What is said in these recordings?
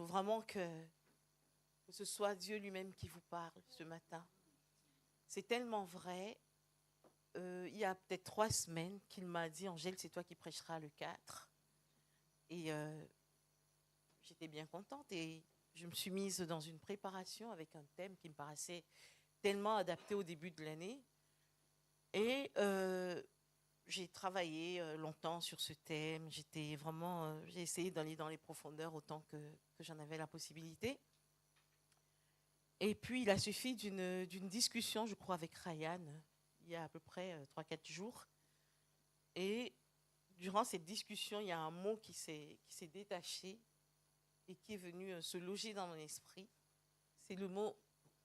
faut vraiment que ce soit Dieu lui-même qui vous parle ce matin. C'est tellement vrai. Il y a peut-être 3 semaines qu'il m'a dit, Angèle, c'est toi qui prêcheras le 4. Et j'étais bien contente et je me suis mise dans une préparation avec un thème qui me paraissait tellement adapté au début de l'année. Et j'ai travaillé longtemps sur ce thème. J'ai essayé d'aller dans les profondeurs autant que j'en avais la possibilité. Et puis, il a suffi d'une discussion, je crois, avec Ryan, il y a à peu près 3-4 jours. Et durant cette discussion, il y a un mot qui s'est détaché et qui est venu se loger dans mon esprit. C'est le mot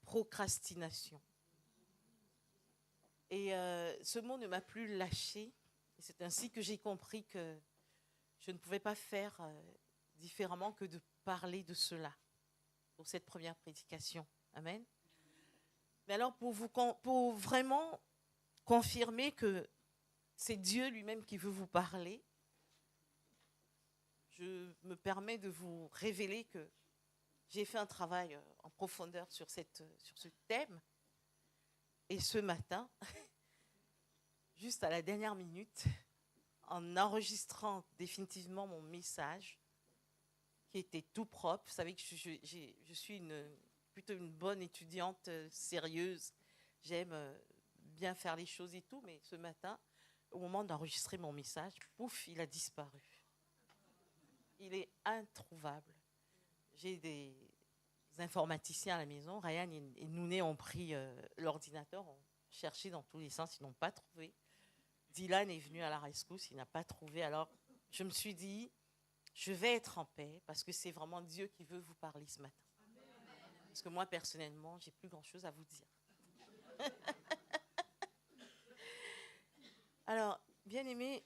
procrastination. Et ce mot ne m'a plus lâché. Et c'est ainsi que j'ai compris que je ne pouvais pas faire différemment que de parler de cela pour cette première prédication. Amen. Mais alors, pour vraiment confirmer que c'est Dieu lui-même qui veut vous parler, je me permets de vous révéler que j'ai fait un travail en profondeur sur ce thème. Et ce matin, juste à la dernière minute, en enregistrant définitivement mon message, qui était tout propre, vous savez que je suis plutôt une bonne étudiante sérieuse, j'aime bien faire les choses et tout, mais ce matin, au moment d'enregistrer mon message, pouf, il a disparu. Il est introuvable. J'ai des informaticiens à la maison. Ryan et Nouné ont pris l'ordinateur, ont cherché dans tous les sens, ils n'ont pas trouvé. Dylan est venu à la rescousse, il n'a pas trouvé. Alors, je me suis dit, je vais être en paix parce que c'est vraiment Dieu qui veut vous parler ce matin. Parce que moi, personnellement, j'ai plus grand-chose à vous dire. Alors, bien aimé,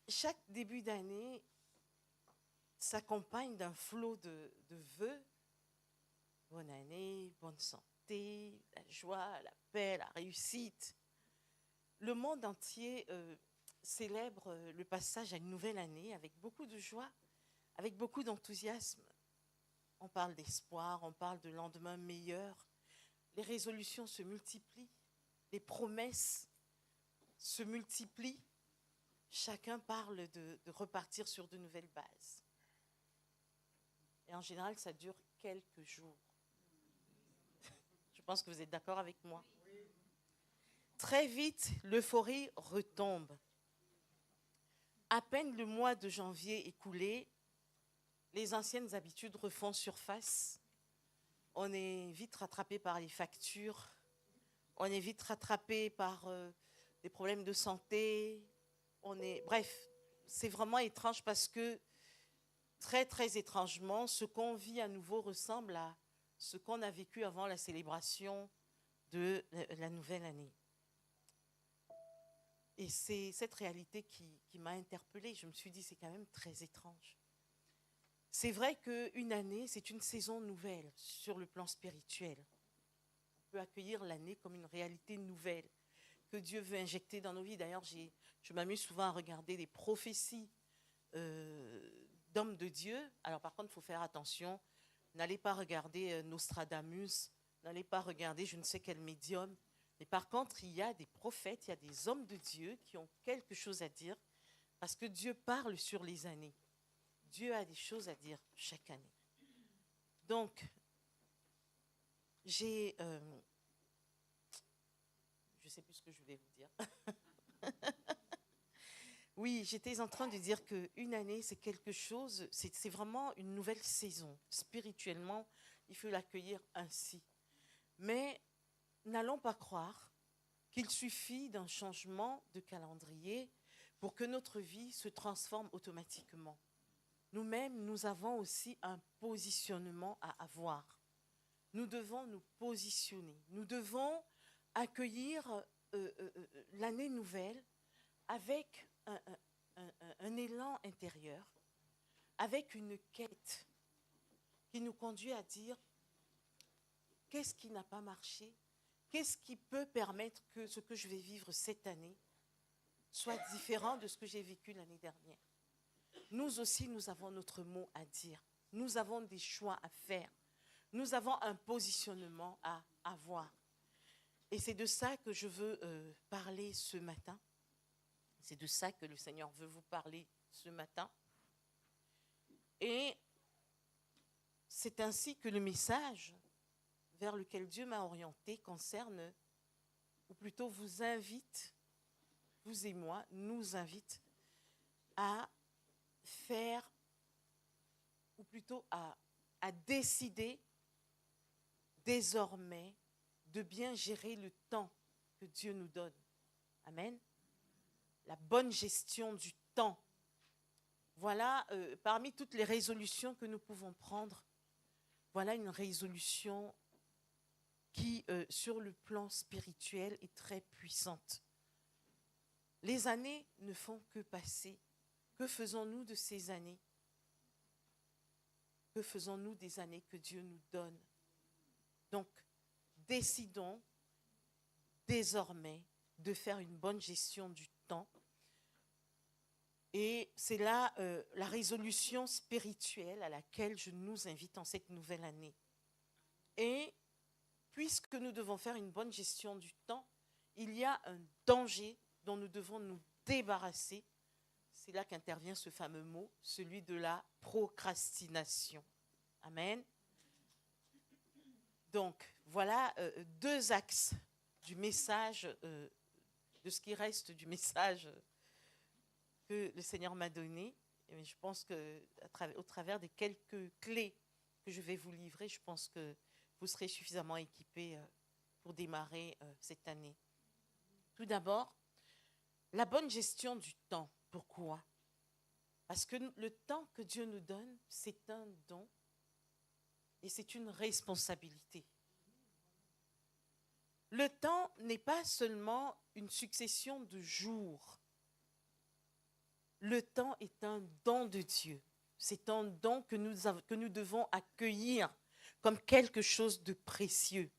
chaque début d'année s'accompagne d'un flot de vœux. Bonne année, bonne santé, la joie, la paix, la réussite. Le monde entier célèbre le passage à une nouvelle année avec beaucoup de joie, avec beaucoup d'enthousiasme. On parle d'espoir, on parle de lendemain meilleur. Les résolutions se multiplient, les promesses se multiplient. Chacun parle de repartir sur de nouvelles bases. Et en général, ça dure quelques jours. Je pense que vous êtes d'accord avec moi. Très vite, l'euphorie retombe. À peine le mois de janvier écoulé, les anciennes habitudes refont surface. On est vite rattrapé par les factures. On est vite rattrapé par des problèmes de santé. Bref, c'est vraiment étrange parce que très, très étrangement, ce qu'on vit à nouveau ressemble à ce qu'on a vécu avant la célébration de la nouvelle année. Et c'est cette réalité qui m'a interpellée. Je me suis dit, c'est quand même très étrange. C'est vrai qu'une année, c'est une saison nouvelle sur le plan spirituel. On peut accueillir l'année comme une réalité nouvelle que Dieu veut injecter dans nos vies. D'ailleurs, je m'amuse souvent à regarder des prophéties d'hommes de Dieu. Alors par contre, il faut faire attention. N'allez pas regarder Nostradamus, n'allez pas regarder je ne sais quel médium. Mais par contre, il y a des prophètes, il y a des hommes de Dieu qui ont quelque chose à dire parce que Dieu parle sur les années. Dieu a des choses à dire chaque année. Donc, je ne sais plus ce que je voulais vous dire. Oui, j'étais en train de dire qu'une année, c'est quelque chose, c'est vraiment une nouvelle saison. Spirituellement, il faut l'accueillir ainsi. Mais n'allons pas croire qu'il suffit d'un changement de calendrier pour que notre vie se transforme automatiquement. Nous-mêmes, nous avons aussi un positionnement à avoir. Nous devons nous positionner. Nous devons accueillir l'année nouvelle avec un élan intérieur, avec une quête qui nous conduit à dire qu'est-ce qui n'a pas marché, qu'est-ce qui peut permettre que ce que je vais vivre cette année soit différent de ce que j'ai vécu l'année dernière. Nous aussi, nous avons notre mot à dire. Nous avons des choix à faire. Nous avons un positionnement à avoir. Et c'est de ça que je veux parler ce matin. C'est de ça que le Seigneur veut vous parler ce matin. Et c'est ainsi que le message vers lequel Dieu m'a orienté concerne, ou plutôt vous invite, vous et moi, nous invite à faire, ou plutôt à décider désormais de bien gérer le temps que Dieu nous donne. Amen. La bonne gestion du temps. Voilà, parmi toutes les résolutions que nous pouvons prendre, voilà une résolution qui, sur le plan spirituel, est très puissante. Les années ne font que passer. Que faisons-nous de ces années? Que faisons-nous des années que Dieu nous donne? Donc, décidons désormais de faire une bonne gestion du temps. Et c'est là la résolution spirituelle à laquelle je nous invite en cette nouvelle année. Et puisque nous devons faire une bonne gestion du temps, il y a un danger dont nous devons nous débarrasser. C'est là qu'intervient ce fameux mot, celui de la procrastination. Amen. Donc, voilà deux axes du message, de ce qui reste du message que le Seigneur m'a donné. Et je pense qu'au travers des quelques clés que je vais vous livrer, je pense que vous serez suffisamment équipés pour démarrer cette année. Tout d'abord, la bonne gestion du temps. Pourquoi? Parce que le temps que Dieu nous donne, c'est un don et c'est une responsabilité. Le temps n'est pas seulement une succession de jours. Le temps est un don de Dieu. C'est un don que nous devons accueillir comme quelque chose de précieux.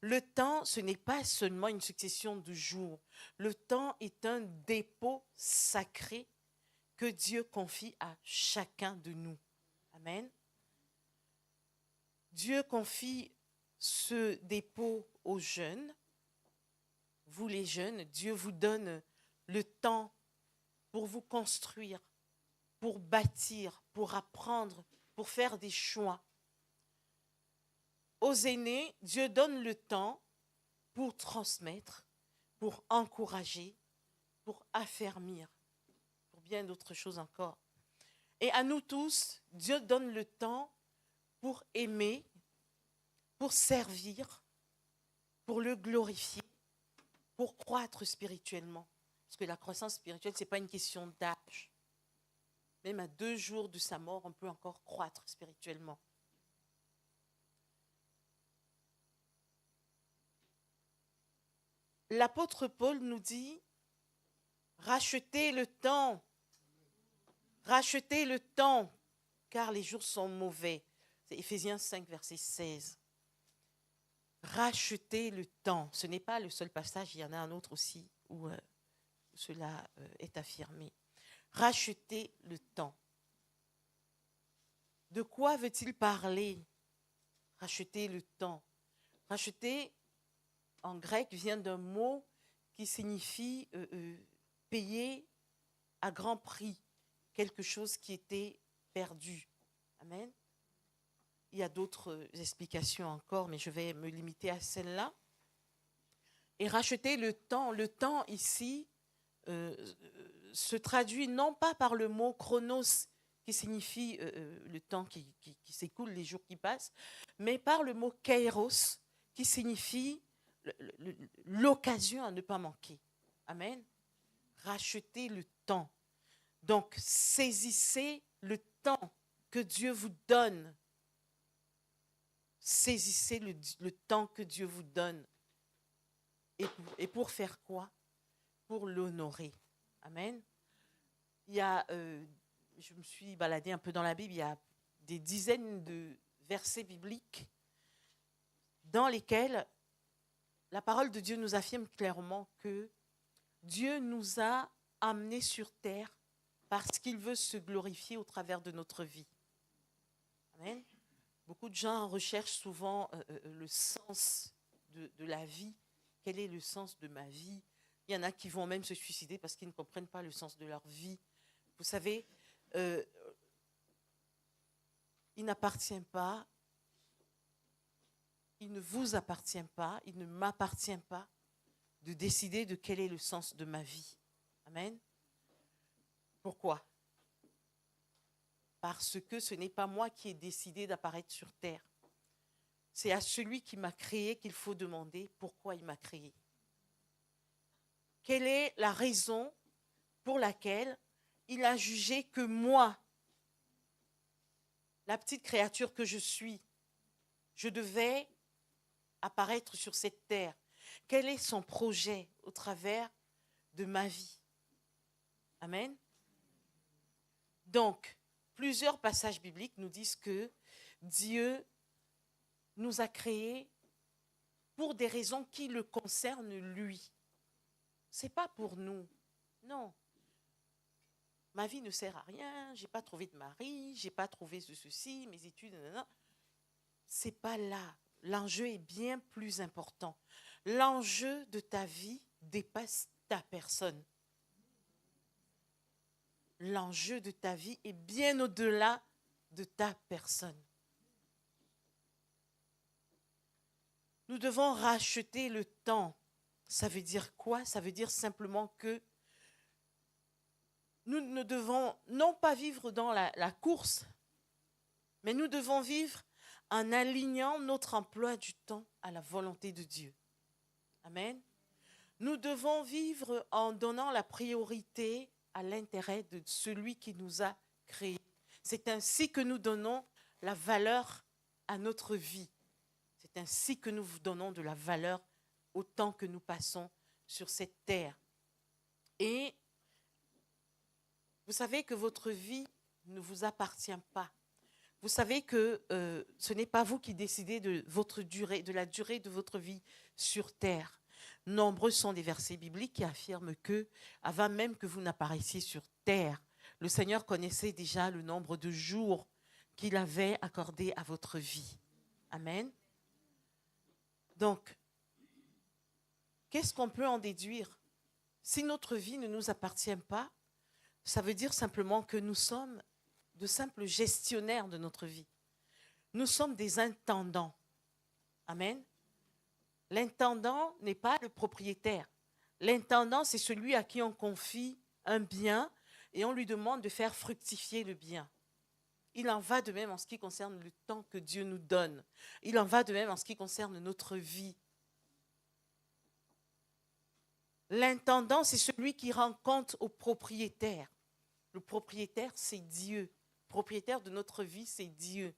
Le temps, ce n'est pas seulement une succession de jours. Le temps est un dépôt sacré que Dieu confie à chacun de nous. Amen. Dieu confie ce dépôt aux jeunes. Vous les jeunes, Dieu vous donne le temps pour vous construire, pour bâtir, pour apprendre, pour faire des choix. Aux aînés, Dieu donne le temps pour transmettre, pour encourager, pour affermir, pour bien d'autres choses encore. Et à nous tous, Dieu donne le temps pour aimer, pour servir, pour le glorifier, pour croître spirituellement. Parce que la croissance spirituelle, ce n'est pas une question d'âge. Même à 2 jours de sa mort, on peut encore croître spirituellement. L'apôtre Paul nous dit, rachetez le temps, car les jours sont mauvais. C'est Éphésiens 5, verset 16. Rachetez le temps. Ce n'est pas le seul passage, il y en a un autre aussi où cela est affirmé. Rachetez le temps. De quoi veut-il parler? Racheter le temps. Racheter, en grec, vient d'un mot qui signifie payer à grand prix quelque chose qui était perdu. Amen. Il y a d'autres explications encore, mais je vais me limiter à celle-là. Et racheter le temps ici se traduit non pas par le mot chronos, qui signifie le temps qui s'écoule, les jours qui passent, mais par le mot kairos, qui signifie l'occasion à ne pas manquer. Amen. Racheter le temps. Donc, saisissez le temps que Dieu vous donne. Saisissez le temps que Dieu vous donne. Et pour faire quoi? Pour l'honorer. Amen. Il y a, je me suis baladée un peu dans la Bible, il y a des dizaines de versets bibliques dans lesquels la parole de Dieu nous affirme clairement que Dieu nous a amenés sur terre parce qu'il veut se glorifier au travers de notre vie. Amen. Beaucoup de gens recherchent souvent le sens de la vie. Quel est le sens de ma vie? Il y en a qui vont même se suicider parce qu'ils ne comprennent pas le sens de leur vie. Vous savez, il n'appartient pas, il ne vous appartient pas, il ne m'appartient pas de décider de quel est le sens de ma vie. Amen. Pourquoi? Parce que ce n'est pas moi qui ai décidé d'apparaître sur terre. C'est à celui qui m'a créé qu'il faut demander pourquoi il m'a créé. Quelle est la raison pour laquelle il a jugé que moi, la petite créature que je suis, je devais apparaître sur cette terre? Quel est son projet au travers de ma vie? Amen. Donc, plusieurs passages bibliques nous disent que Dieu nous a créés pour des raisons qui le concernent lui. Ce n'est pas pour nous. Non. Ma vie ne sert à rien, je n'ai pas trouvé de mari, je n'ai pas trouvé ceci, mes études, non. Ce n'est pas là. L'enjeu est bien plus important. L'enjeu de ta vie dépasse ta personne. L'enjeu de ta vie est bien au-delà de ta personne. Nous devons racheter le temps. Ça veut dire quoi? Ça veut dire simplement que nous ne devons non pas vivre dans la course, mais nous devons vivre en alignant notre emploi du temps à la volonté de Dieu. Amen. Nous devons vivre en donnant la priorité à l'intérêt de celui qui nous a créés. C'est ainsi que nous donnons la valeur à notre vie. C'est ainsi que nous donnons de la valeur au temps que nous passons sur cette terre. Et vous savez que votre vie ne vous appartient pas. Vous savez que ce n'est pas vous qui décidez de la durée de votre vie sur terre. Nombreux sont des versets bibliques qui affirment que, avant même que vous n'apparaissiez sur terre, le Seigneur connaissait déjà le nombre de jours qu'il avait accordé à votre vie. Amen. Donc, qu'est-ce qu'on peut en déduire? Si notre vie ne nous appartient pas, ça veut dire simplement que nous sommes de simples gestionnaires de notre vie. Nous sommes des intendants. Amen. L'intendant n'est pas le propriétaire. L'intendant, c'est celui à qui on confie un bien et on lui demande de faire fructifier le bien. Il en va de même en ce qui concerne le temps que Dieu nous donne. Il en va de même en ce qui concerne notre vie. L'intendant, c'est celui qui rend compte au propriétaire. Le propriétaire, c'est Dieu. Le propriétaire de notre vie, c'est Dieu.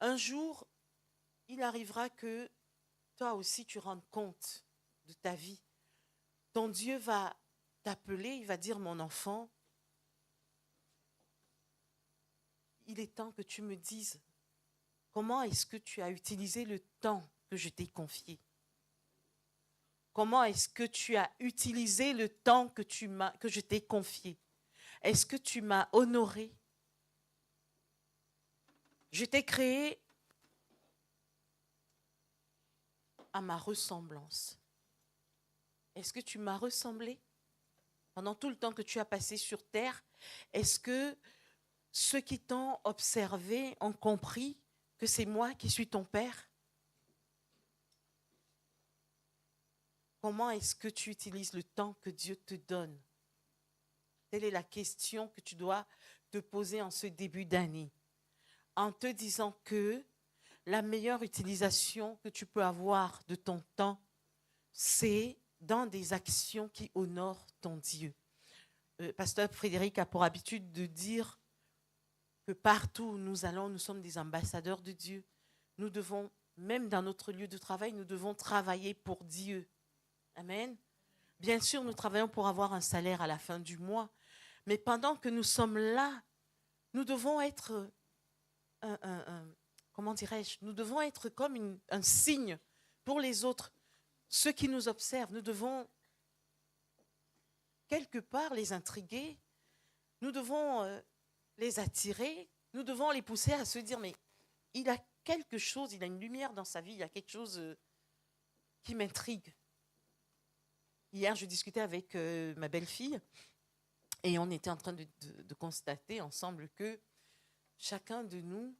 Un jour, il arrivera que toi aussi, tu rendes compte de ta vie. Ton Dieu va t'appeler, il va dire, mon enfant, il est temps que tu me dises comment est-ce que tu as utilisé le temps que je t'ai confié. Comment est-ce que tu as utilisé le temps que je t'ai confié? Est-ce que tu m'as honoré? Je t'ai créé à ma ressemblance. Est-ce que tu m'as ressemblé? Pendant tout le temps que tu as passé sur terre, est-ce que ceux qui t'ont observé ont compris que c'est moi qui suis ton père? Comment est-ce que tu utilises le temps que Dieu te donne? Telle est la question que tu dois te poser en ce début d'année. En te disant que la meilleure utilisation que tu peux avoir de ton temps, c'est dans des actions qui honorent ton Dieu. Pasteur Frédéric a pour habitude de dire que partout où nous allons, nous sommes des ambassadeurs de Dieu. Nous devons, même dans notre lieu de travail, nous devons travailler pour Dieu. Amen. Bien sûr, nous travaillons pour avoir un salaire à la fin du mois, mais pendant que nous sommes là, nous devons être, comment dirais-je, nous devons être comme un signe pour les autres, ceux qui nous observent. Nous devons quelque part les intriguer nous devons les attirer, nous devons les pousser à se dire, mais il a quelque chose, il a une lumière dans sa vie, il y a quelque chose qui m'intrigue. Hier, je discutais avec ma belle-fille et on était en train de constater ensemble que chacun de nous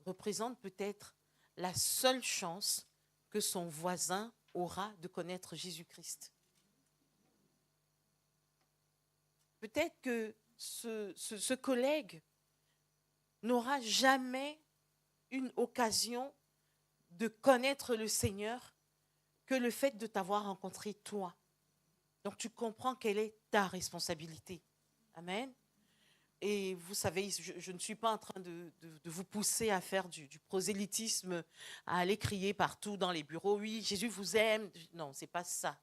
représente peut-être la seule chance que son voisin aura de connaître Jésus-Christ. Peut-être que ce collègue n'aura jamais une occasion de connaître le Seigneur que le fait de t'avoir rencontré toi. Donc tu comprends quelle est ta responsabilité. Amen. Et vous savez, je ne suis pas en train de vous pousser à faire du prosélytisme, à aller crier partout dans les bureaux, oui, Jésus vous aime. Non, ce n'est pas ça.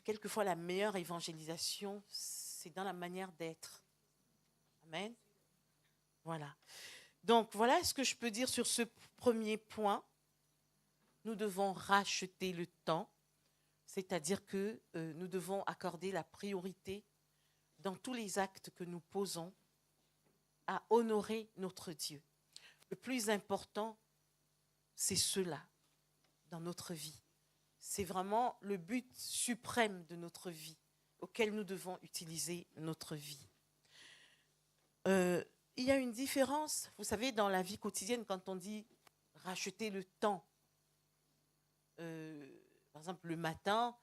Quelquefois, la meilleure évangélisation, c'est dans la manière d'être. Amen. Voilà. Donc, voilà ce que je peux dire sur ce premier point. Nous devons racheter le temps, c'est-à-dire que nous devons accorder la priorité dans tous les actes que nous posons à honorer notre Dieu. Le plus important, c'est cela dans notre vie. C'est vraiment le but suprême de notre vie auquel nous devons utiliser notre vie. Il y a une différence, vous savez, dans la vie quotidienne, quand on dit racheter le temps. Par exemple, le matin,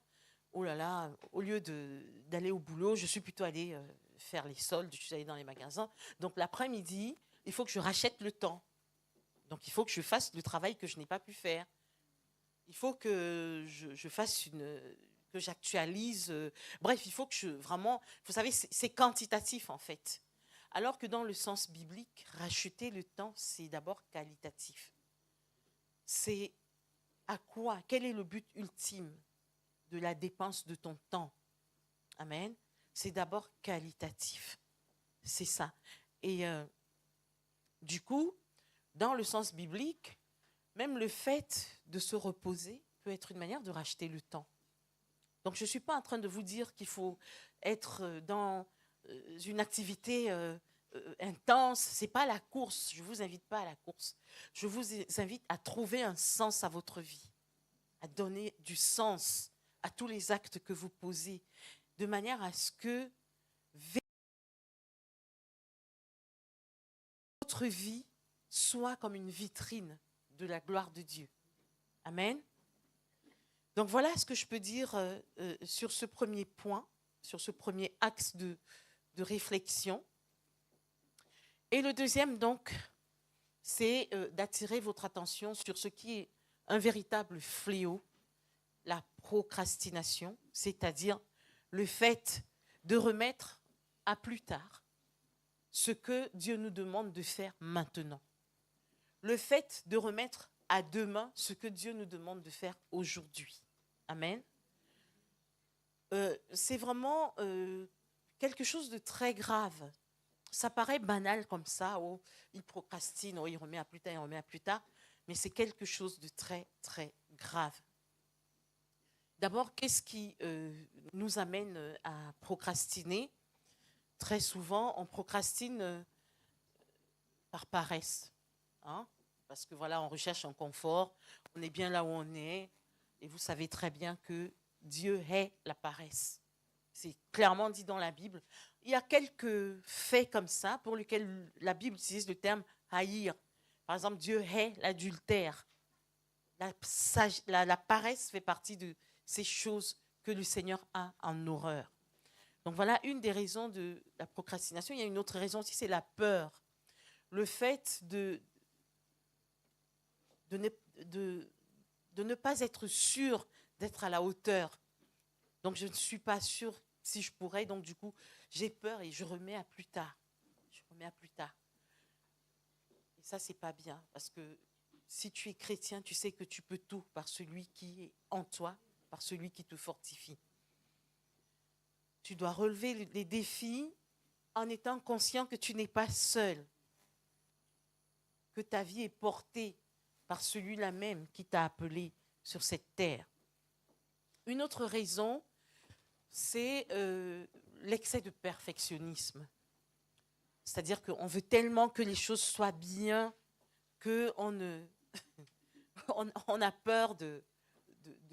oh là là, au lieu d'aller au boulot, je suis plutôt allée faire les soldes, je suis allée dans les magasins. Donc l'après-midi, il faut que je rachète le temps. Donc il faut que je fasse le travail que je n'ai pas pu faire. Il faut que je fasse que j'actualise. Bref, il faut que vraiment, vous savez, c'est quantitatif en fait. Alors que dans le sens biblique, racheter le temps, c'est d'abord qualitatif. C'est à quoi? Quel est le but ultime de la dépense de ton temps? Amen. C'est d'abord qualitatif. C'est ça. Et du coup, dans le sens biblique, même le fait de se reposer peut être une manière de racheter le temps. Donc, je ne suis pas en train de vous dire qu'il faut être dans une activité intense. Ce n'est pas la course. Je ne vous invite pas à la course. Je vous invite à trouver un sens à votre vie, à donner du sens à tous les actes que vous posez, de manière à ce que votre vie soit comme une vitrine de la gloire de Dieu. Amen. Donc voilà ce que je peux dire sur ce premier point, sur ce premier axe de réflexion. Et le deuxième, donc, c'est d'attirer votre attention sur ce qui est un véritable fléau, la procrastination, c'est-à-dire le fait de remettre à plus tard ce que Dieu nous demande de faire maintenant. Le fait de remettre à demain ce que Dieu nous demande de faire aujourd'hui. Amen. C'est vraiment quelque chose de très grave. Ça paraît banal comme ça, oh, il procrastine, oh, il remet à plus tard, il remet à plus tard, mais c'est quelque chose de très, très grave. D'abord, qu'est-ce qui nous amène à procrastiner? Très souvent, on procrastine par paresse. Hein? Parce que voilà, on recherche un confort, on est bien là où on est, et vous savez très bien que Dieu hait la paresse. C'est clairement dit dans la Bible. Il y a quelques faits comme ça pour lesquels la Bible utilise le terme haïr. Par exemple, Dieu hait l'adultère. La paresse fait partie de ces choses que le Seigneur a en horreur. Donc voilà une des raisons de la procrastination. Il y a une autre raison aussi, c'est la peur. Le fait de ne pas être sûr d'être à la hauteur. Donc je ne suis pas sûre si je pourrais, donc du coup, j'ai peur et je remets à plus tard. Je remets à plus tard. Et ça, c'est pas bien, parce que si tu es chrétien, tu sais que tu peux tout par celui qui est en toi, par celui qui te fortifie. Tu dois relever les défis en étant conscient que tu n'es pas seul, que ta vie est portée par celui-là même qui t'a appelé sur cette terre. Une autre raison, c'est l'excès de perfectionnisme. C'est-à-dire qu'on veut tellement que les choses soient bien qu'on ne, on a peur de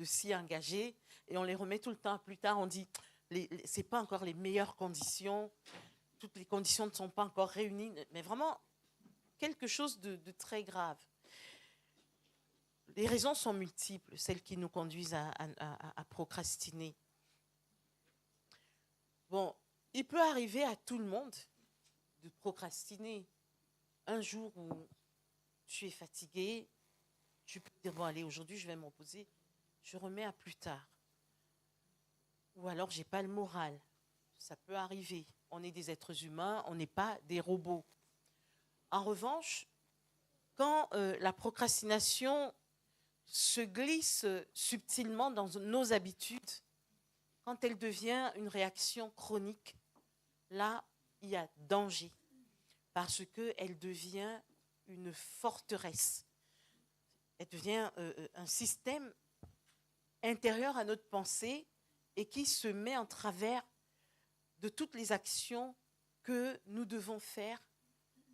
s'y engager et on les remet tout le temps plus tard. On dit, ce n'est pas encore les meilleures conditions, toutes les conditions ne sont pas encore réunies, mais vraiment quelque chose de très grave. Les raisons sont multiples, celles qui nous conduisent à procrastiner. Bon, il peut arriver à tout le monde de procrastiner. Un jour où tu es fatigué, tu peux dire, bon, allez, aujourd'hui, je vais me reposer, je remets à plus tard. Ou alors, je n'ai pas le moral. Ça peut arriver. On est des êtres humains, on n'est pas des robots. En revanche, quand la procrastination se glisse subtilement dans nos habitudes, quand elle devient une réaction chronique, là, il y a danger. Parce qu'elle devient une forteresse. Elle devient un système intérieur à notre pensée et qui se met en travers de toutes les actions que nous devons faire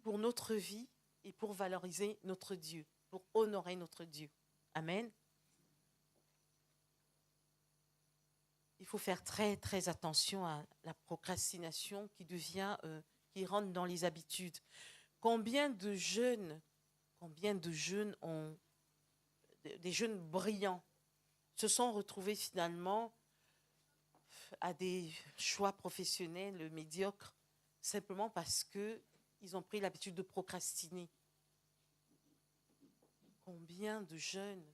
pour notre vie et pour valoriser notre Dieu, pour honorer notre Dieu. Amen. Il faut faire très, très attention à la procrastination qui rentre dans les habitudes. Combien de jeunes ont, des jeunes brillants, se sont retrouvés finalement à des choix professionnels médiocres, simplement parce qu'ils ont pris l'habitude de procrastiner. Combien de jeunes?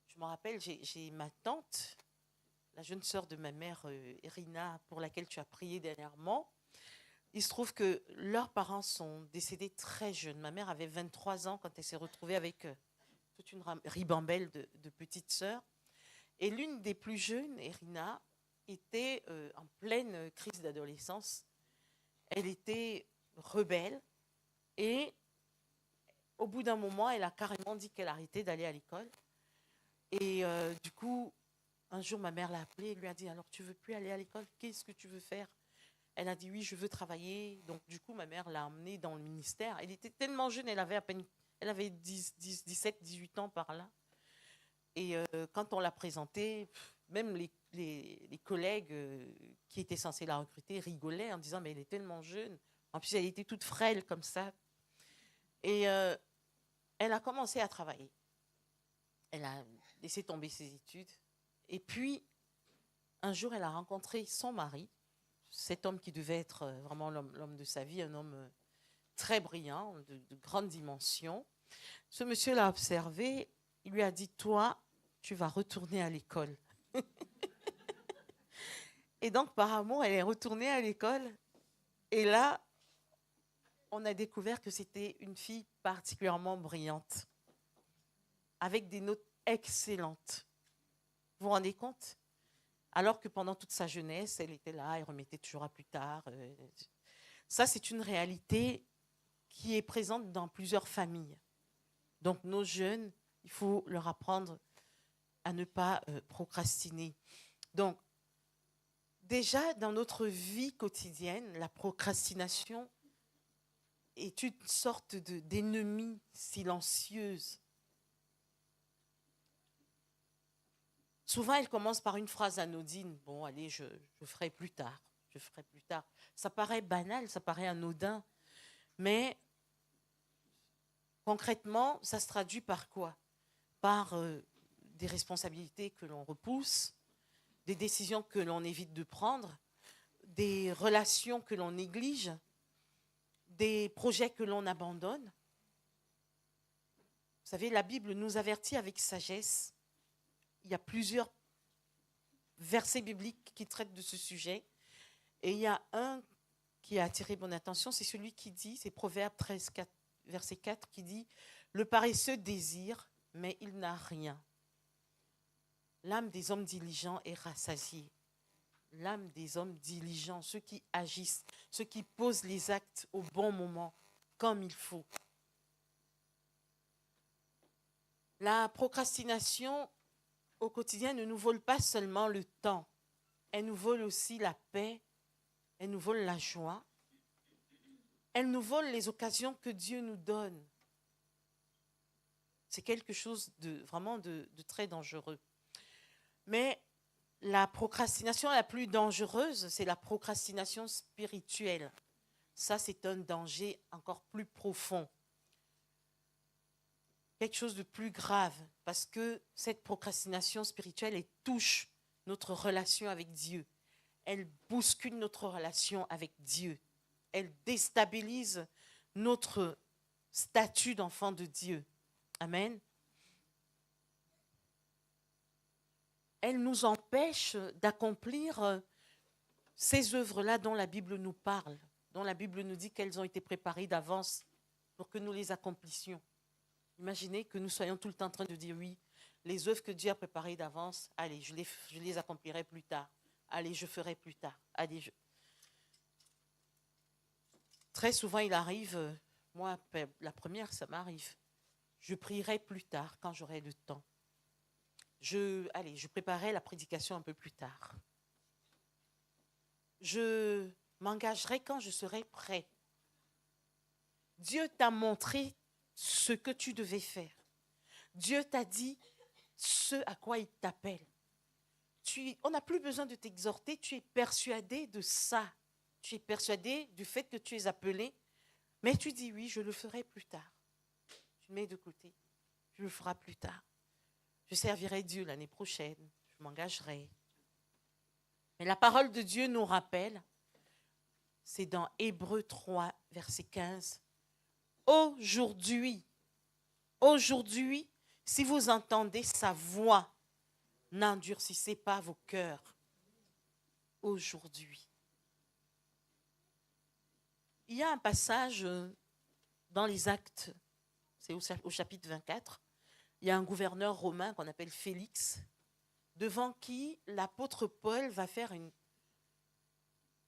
Je me rappelle, j'ai ma tante, la jeune sœur de ma mère, Irina, pour laquelle tu as prié dernièrement. Il se trouve que leurs parents sont décédés très jeunes. Ma mère avait 23 ans quand elle s'est retrouvée avec toute une ribambelle de petites sœurs. Et l'une des plus jeunes, Irina, était en pleine crise d'adolescence. Elle était rebelle et au bout d'un moment, elle a carrément dit qu'elle arrêtait d'aller à l'école. Et du coup, un jour, ma mère l'a appelée et lui a dit « Alors, tu ne veux plus aller à l'école? Qu'est-ce que tu veux faire ?» Elle a dit « Oui, je veux travailler. » Donc, du coup, ma mère l'a emmenée dans le ministère. Elle était tellement jeune, elle avait 17, 18 ans par là. Et quand on l'a présentée, même les collègues qui étaient censés la recruter rigolaient en disant « Mais elle est tellement jeune. » En plus, elle était toute frêle comme ça. Et elle a commencé à travailler. Elle a laissé tomber ses études. Et puis, un jour, elle a rencontré son mari, cet homme qui devait être vraiment l'homme de sa vie, un homme très brillant, de grande dimension. Ce monsieur l'a observé, il lui a dit « Toi, tu vas retourner à l'école. » Et donc, par amour, elle est retournée à l'école. Et là, on a découvert que c'était une fille particulièrement brillante, avec des notes excellentes. Vous vous rendez compte? Alors que pendant toute sa jeunesse, elle était là, elle remettait toujours à plus tard. Ça, c'est une réalité qui est présente dans plusieurs familles. Donc, nos jeunes, il faut leur apprendre à ne pas procrastiner. Donc, déjà, dans notre vie quotidienne, la procrastination est une sorte d'ennemie silencieuse. Souvent, elle commence par une phrase anodine. « Bon, allez, je ferai plus tard. Je ferai plus tard. » Ça paraît banal, ça paraît anodin. Mais concrètement, ça se traduit par quoi? Par des responsabilités que l'on repousse, des décisions que l'on évite de prendre, des relations que l'on néglige, des projets que l'on abandonne. Vous savez, la Bible nous avertit avec sagesse. Il y a plusieurs versets bibliques qui traitent de ce sujet. Et il y a un qui a attiré mon attention, c'est celui qui dit, c'est Proverbe 13, 4, verset 4, qui dit « Le paresseux désire, mais il n'a rien. L'âme des hommes diligents est rassasiée. » L'âme des hommes diligents, ceux qui agissent, ceux qui posent les actes au bon moment, comme il faut. La procrastination au quotidien ne nous vole pas seulement le temps, elle nous vole aussi la paix, elle nous vole la joie, Elle nous vole les occasions que Dieu nous donne. C'est quelque chose vraiment de très dangereux. Mais la procrastination la plus dangereuse, c'est la procrastination spirituelle. Ça, c'est un danger encore plus profond. Quelque chose de plus grave, parce que cette procrastination spirituelle, elle touche notre relation avec Dieu. Elle bouscule notre relation avec Dieu. Elle déstabilise notre statut d'enfant de Dieu. Amen. Elle nous empêche d'accomplir ces œuvres-là dont la Bible nous parle, dont la Bible nous dit qu'elles ont été préparées d'avance pour que nous les accomplissions. Imaginez que nous soyons tout le temps en train de dire oui, les œuvres que Dieu a préparées d'avance, allez, je les accomplirai plus tard. Allez, je ferai plus tard. Allez, Très souvent, il arrive, moi, la première, ça m'arrive. Je prierai plus tard quand j'aurai le temps. Je préparerai la prédication un peu plus tard. Je m'engagerai quand je serai prêt. Dieu t'a montré ce que tu devais faire. Dieu t'a dit ce à quoi il t'appelle. On n'a plus besoin de t'exhorter, tu es persuadé de ça. Tu es persuadé du fait que tu es appelé, mais tu dis oui, je le ferai plus tard. Tu mets de côté, je le ferai plus tard. Je servirai Dieu l'année prochaine, je m'engagerai. Mais la parole de Dieu nous rappelle, c'est dans Hébreux 3, verset 15. Aujourd'hui, si vous entendez sa voix, n'endurcissez pas vos cœurs. Aujourd'hui. Il y a un passage dans les Actes, c'est au chapitre 24, il y a un gouverneur romain qu'on appelle Félix, devant qui l'apôtre Paul va faire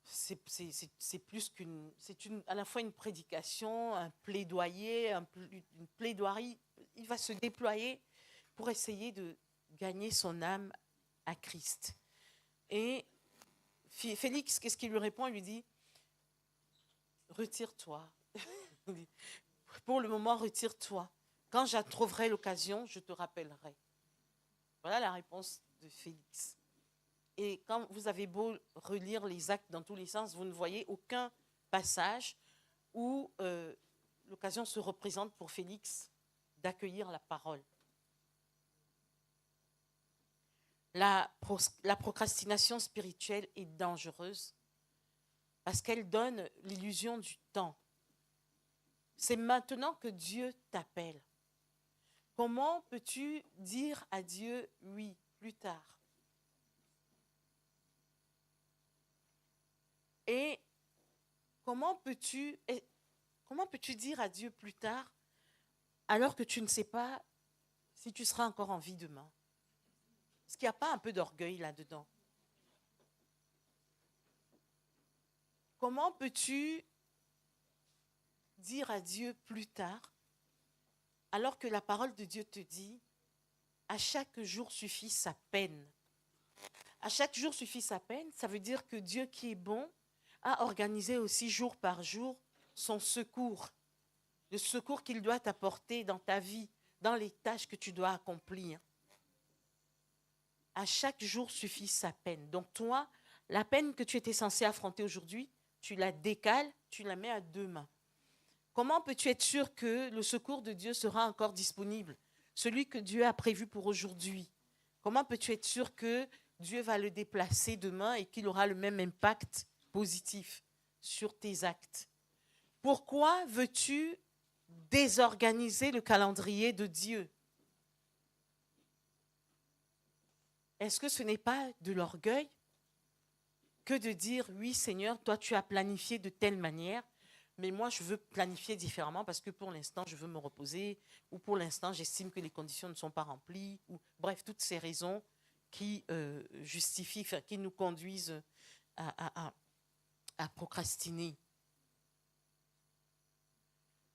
c'est à la fois une prédication, un plaidoyer, une plaidoirie. Il va se déployer pour essayer de gagner son âme à Christ. Et Félix, qu'est-ce qu'il lui répond? Il lui dit, retire-toi. Pour le moment, retire-toi. Quand je trouverai l'occasion, je te rappellerai. Voilà la réponse de Félix. Et quand vous avez beau relire les Actes dans tous les sens, vous ne voyez aucun passage où l'occasion se représente pour Félix d'accueillir la parole. La procrastination spirituelle est dangereuse parce qu'elle donne l'illusion du temps. C'est maintenant que Dieu t'appelle. Comment peux-tu dire à Dieu oui plus tard? Et comment peux-tu dire à Dieu plus tard alors que tu ne sais pas si tu seras encore en vie demain? Est-ce qu'il n'y a pas un peu d'orgueil là-dedans? Comment peux-tu dire à Dieu plus tard alors que la parole de Dieu te dit à chaque jour suffit sa peine? À chaque jour suffit sa peine, ça veut dire que Dieu qui est bon a organisé aussi jour par jour son secours, le secours qu'il doit t'apporter dans ta vie, dans les tâches que tu dois accomplir. À chaque jour suffit sa peine. Donc toi, la peine que tu étais censé affronter aujourd'hui, tu la décales, tu la mets à demain. Comment peux-tu être sûr que le secours de Dieu sera encore disponible, celui que Dieu a prévu pour aujourd'hui? Comment peux-tu être sûr que Dieu va le déplacer demain et qu'il aura le même impact positif sur tes actes? Pourquoi veux-tu désorganiser le calendrier de Dieu? Est-ce que ce n'est pas de l'orgueil que de dire oui Seigneur, toi tu as planifié de telle manière, mais moi je veux planifier différemment parce que pour l'instant je veux me reposer, ou pour l'instant j'estime que les conditions ne sont pas remplies, ou bref, toutes ces raisons qui justifient, qui nous conduisent à procrastiner.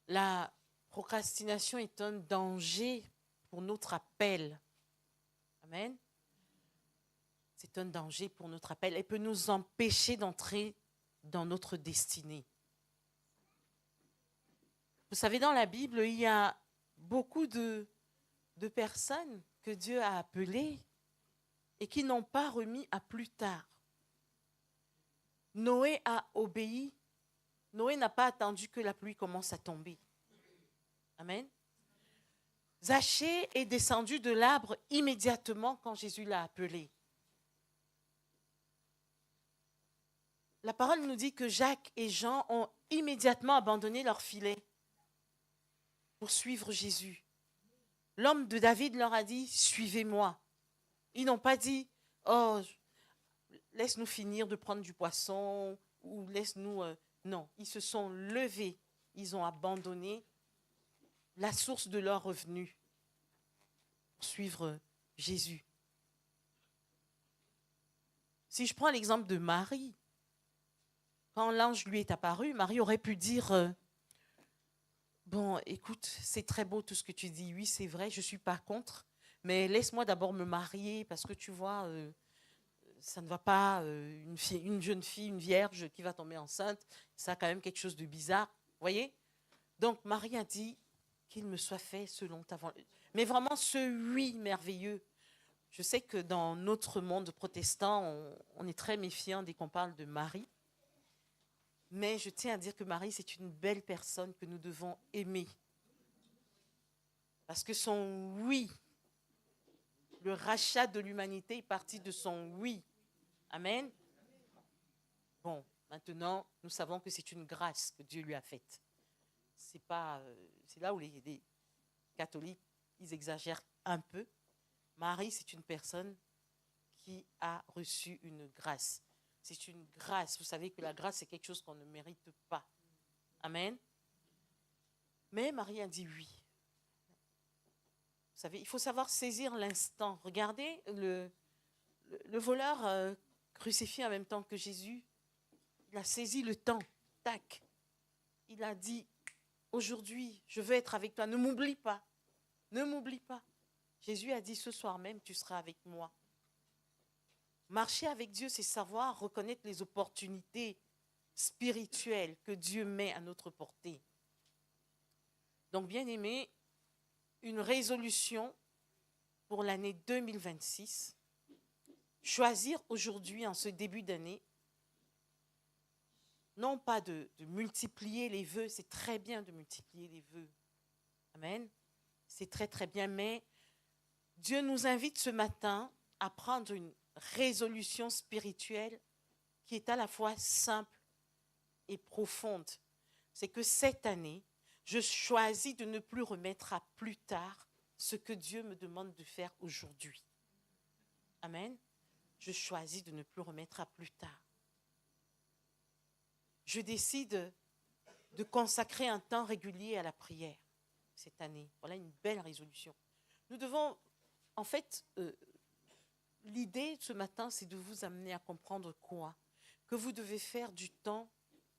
La procrastination est un danger pour notre appel. Amen. C'est un danger pour notre appel. Elle peut nous empêcher d'entrer dans notre destinée. Vous savez, dans la Bible, il y a beaucoup de personnes que Dieu a appelées et qui n'ont pas remis à plus tard. Noé a obéi. Noé n'a pas attendu que la pluie commence à tomber. Amen. Zachée est descendu de l'arbre immédiatement quand Jésus l'a appelé. La parole nous dit que Jacques et Jean ont immédiatement abandonné leur filet pour suivre Jésus. L'homme de David leur a dit « Suivez-moi ». Ils n'ont pas dit « Oh, laisse-nous finir de prendre du poisson » ou « laisse-nous… » Non, ils se sont levés. Ils ont abandonné la source de leur revenu pour suivre Jésus. Si je prends l'exemple de Marie, quand l'ange lui est apparu, Marie aurait pu dire bon, écoute, c'est très beau tout ce que tu dis. Oui, c'est vrai, je ne suis pas contre, mais laisse-moi d'abord me marier parce que tu vois, ça ne va pas, une jeune fille, une vierge qui va tomber enceinte, ça a quand même quelque chose de bizarre. Vous voyez? Donc, Marie a dit qu'il me soit fait selon ta volonté. Mais vraiment, ce oui merveilleux. Je sais que dans notre monde protestant, on est très méfiant dès qu'on parle de Marie. Mais je tiens à dire que Marie, c'est une belle personne que nous devons aimer. Parce que son oui, le rachat de l'humanité est parti de son oui. Amen. Bon, maintenant, nous savons que c'est une grâce que Dieu lui a faite. C'est là où les catholiques, ils exagèrent un peu. Marie, c'est une personne qui a reçu une grâce. C'est une grâce. Vous savez que la grâce, c'est quelque chose qu'on ne mérite pas. Amen. Mais Marie a dit oui. Vous savez, il faut savoir saisir l'instant. Regardez, le voleur crucifié en même temps que Jésus, il a saisi le temps. Tac. Il a dit, aujourd'hui, je veux être avec toi. Ne m'oublie pas. Ne m'oublie pas. Jésus a dit, ce soir même, tu seras avec moi. Marcher avec Dieu, c'est savoir reconnaître les opportunités spirituelles que Dieu met à notre portée. Donc, bien aimé, une résolution pour l'année 2026, choisir aujourd'hui, en ce début d'année, non pas de multiplier les vœux, c'est très bien de multiplier les vœux. Amen. C'est très, très bien, mais Dieu nous invite ce matin à prendre une résolution spirituelle qui est à la fois simple et profonde. C'est que cette année, je choisis de ne plus remettre à plus tard ce que Dieu me demande de faire aujourd'hui. Amen. Je choisis de ne plus remettre à plus tard. Je décide de consacrer un temps régulier à la prière cette année. Voilà une belle résolution. Nous devons, en fait, l'idée ce matin, c'est de vous amener à comprendre quoi? Que vous devez faire du temps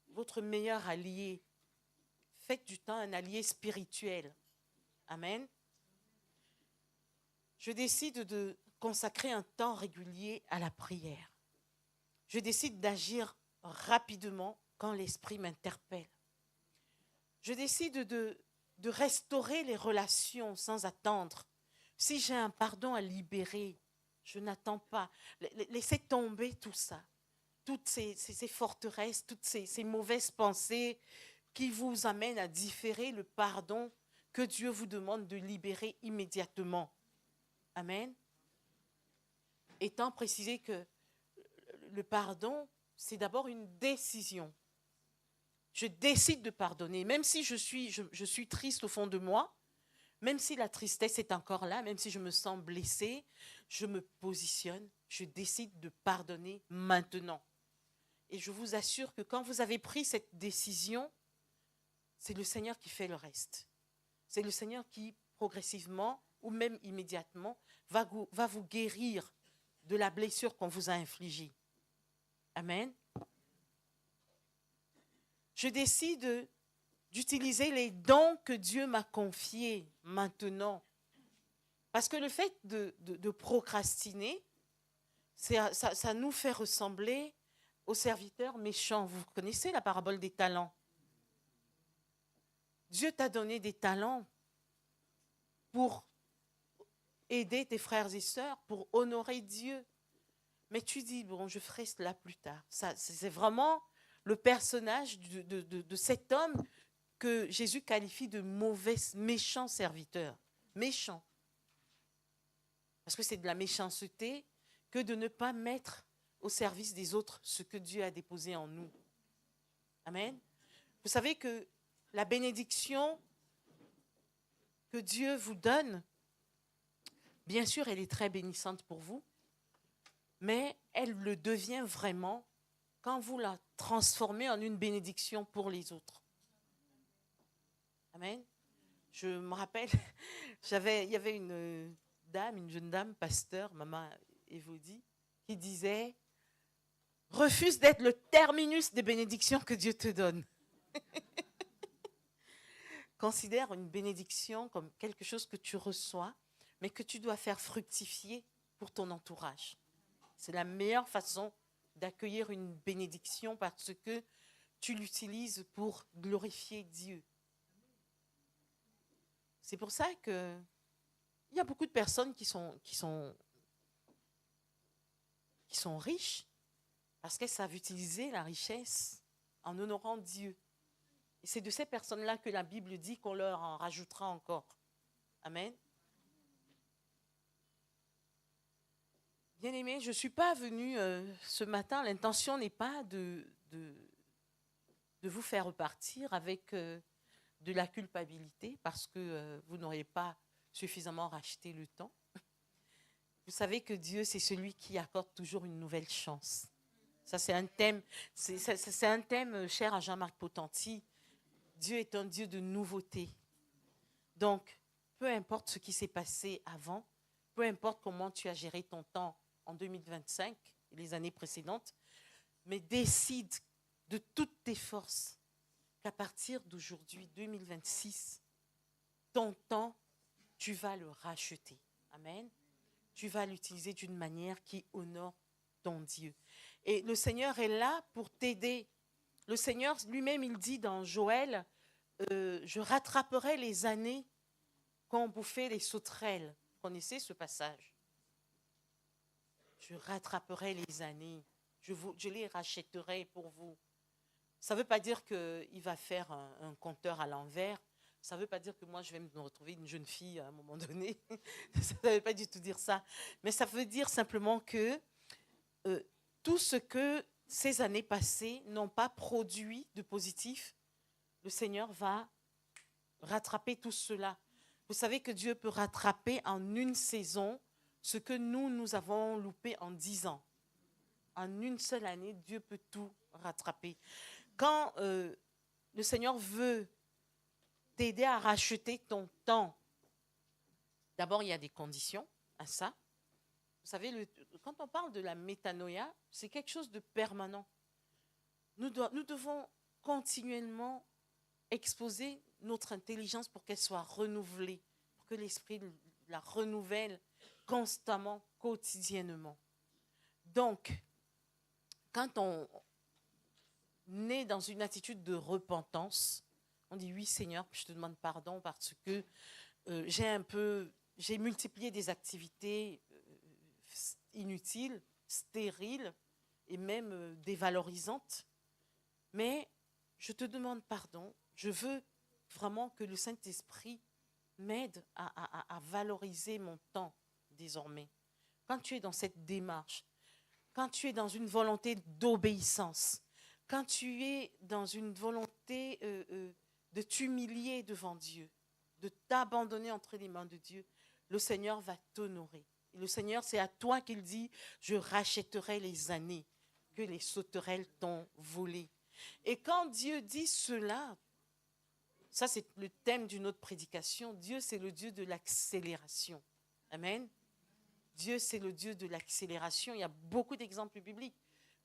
votre meilleur allié. Faites du temps un allié spirituel. Amen. Je décide de consacrer un temps régulier à la prière. Je décide d'agir rapidement quand l'esprit m'interpelle. Je décide de restaurer les relations sans attendre. Si j'ai un pardon à libérer, je n'attends pas. Laissez tomber tout ça. Toutes ces forteresses, toutes ces mauvaises pensées qui vous amènent à différer le pardon que Dieu vous demande de libérer immédiatement. Amen. Étant précisé que le pardon, c'est d'abord une décision. Je décide de pardonner, même si je suis triste au fond de moi, même si la tristesse est encore là, même si je me sens blessée, je me positionne, je décide de pardonner maintenant. Et je vous assure que quand vous avez pris cette décision, c'est le Seigneur qui fait le reste. C'est le Seigneur qui, progressivement, ou même immédiatement, va vous guérir de la blessure qu'on vous a infligée. Amen. Je décide d'utiliser les dons que Dieu m'a confiés maintenant. Parce que le fait de procrastiner, ça nous fait ressembler aux serviteurs méchants. Vous connaissez la parabole des talents. Dieu t'a donné des talents pour aider tes frères et sœurs, pour honorer Dieu. Mais tu dis, bon, je ferai cela plus tard. Ça, c'est vraiment le personnage de cet homme que Jésus qualifie de mauvais, méchant serviteur. Méchant. Parce que c'est de la méchanceté que de ne pas mettre au service des autres ce que Dieu a déposé en nous. Amen. Vous savez que la bénédiction que Dieu vous donne, bien sûr, elle est très bénissante pour vous, mais elle le devient vraiment quand vous la transformez en une bénédiction pour les autres. Amen. Je me rappelle, il y avait une jeune dame, pasteur, maman Évodie, qui disait « Refuse d'être le terminus des bénédictions que Dieu te donne. » Considère une bénédiction comme quelque chose que tu reçois, mais que tu dois faire fructifier pour ton entourage. C'est la meilleure façon d'accueillir une bénédiction parce que tu l'utilises pour glorifier Dieu. C'est pour ça que il y a beaucoup de personnes qui sont riches parce qu'elles savent utiliser la richesse en honorant Dieu. Et c'est de ces personnes-là que la Bible dit qu'on leur en rajoutera encore. Amen. Bien-aimés, je ne suis pas venue ce matin, l'intention n'est pas de vous faire repartir avec de la culpabilité parce que vous n'aurez pas suffisamment racheté le temps. Vous savez que Dieu, c'est celui qui accorde toujours une nouvelle chance. Ça, c'est un thème, c'est un thème cher à Jean-Marc Potenti. Dieu est un Dieu de nouveauté. Donc, peu importe ce qui s'est passé avant, peu importe comment tu as géré ton temps en 2025 et les années précédentes, mais décide de toutes tes forces qu'à partir d'aujourd'hui, 2026, ton temps, tu vas le racheter. Amen. Tu vas l'utiliser d'une manière qui honore ton Dieu. Et le Seigneur est là pour t'aider. Le Seigneur lui-même, il dit dans Joël, je rattraperai les années qu'ont bouffé les sauterelles. Vous connaissez ce passage? Je rattraperai les années. Je les rachèterai pour vous. Ça ne veut pas dire qu'il va faire un compteur à l'envers. Ça ne veut pas dire que moi, je vais me retrouver une jeune fille à un moment donné. Ça ne veut pas du tout dire ça. Mais ça veut dire simplement que tout ce que ces années passées n'ont pas produit de positif, le Seigneur va rattraper tout cela. Vous savez que Dieu peut rattraper en une saison ce que nous avons loupé en 10 ans. En une seule année, Dieu peut tout rattraper. Quand le Seigneur veut t'aider à racheter ton temps, d'abord, il y a des conditions à ça. Vous savez, quand on parle de la métanoïa, c'est quelque chose de permanent. Nous devons continuellement exposer notre intelligence pour qu'elle soit renouvelée, pour que l'Esprit la renouvelle constamment, quotidiennement. Donc, quand on est dans une attitude de repentance, on dit oui Seigneur, je te demande pardon parce que j'ai multiplié des activités inutiles, stériles et même dévalorisantes. Mais je te demande pardon. Je veux vraiment que le Saint-Esprit m'aide à valoriser mon temps désormais. Quand tu es dans cette démarche, quand tu es dans une volonté d'obéissance, quand tu es dans une volonté de t'humilier devant Dieu, de t'abandonner entre les mains de Dieu, le Seigneur va t'honorer. Et le Seigneur, c'est à toi qu'il dit, je rachèterai les années que les sauterelles t'ont volées. Et quand Dieu dit cela, ça c'est le thème d'une autre prédication, Dieu c'est le Dieu de l'accélération. Amen. Dieu c'est le Dieu de l'accélération. Il y a beaucoup d'exemples bibliques.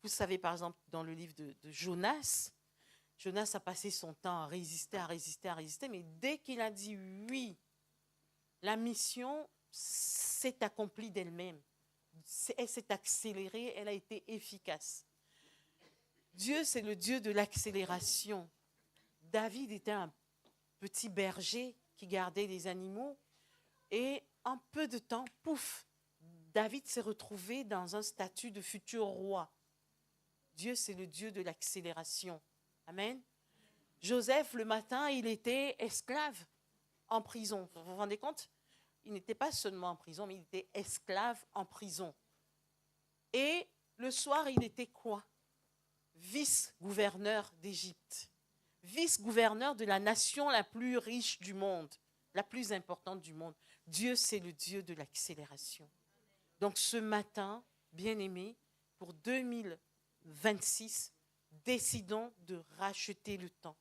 Vous savez par exemple dans le livre de Jonas, Jonas a passé son temps à résister, mais dès qu'il a dit oui, la mission s'est accomplie d'elle-même. Elle s'est accélérée, elle a été efficace. Dieu, c'est le Dieu de l'accélération. David était un petit berger qui gardait les animaux. Et en peu de temps, pouf, David s'est retrouvé dans un statut de futur roi. Dieu, c'est le Dieu de l'accélération. Amen. Joseph, le matin, il était esclave en prison. Vous vous rendez compte? Il n'était pas seulement en prison, mais il était esclave en prison. Et le soir, il était quoi? Vice-gouverneur d'Égypte. Vice-gouverneur de la nation la plus riche du monde, la plus importante du monde. Dieu, c'est le Dieu de l'accélération. Donc ce matin, bien-aimés, pour 2026, décidons de racheter le temps.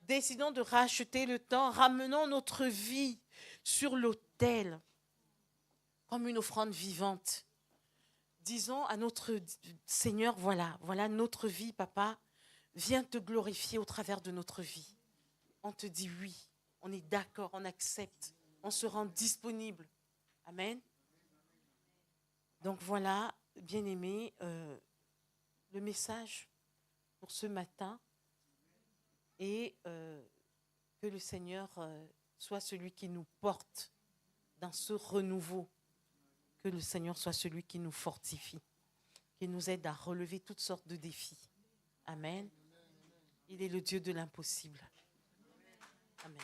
Décidons de racheter le temps. Ramenons notre vie sur l'autel comme une offrande vivante. Disons à notre Seigneur, voilà notre vie, papa. Viens te glorifier au travers de notre vie. On te dit oui, on est d'accord, on accepte, on se rend disponible. Amen. Donc voilà, bien-aimés, le message pour ce matin est que le Seigneur soit celui qui nous porte dans ce renouveau, que le Seigneur soit celui qui nous fortifie, qui nous aide à relever toutes sortes de défis. Amen. Il est le Dieu de l'impossible. Amen.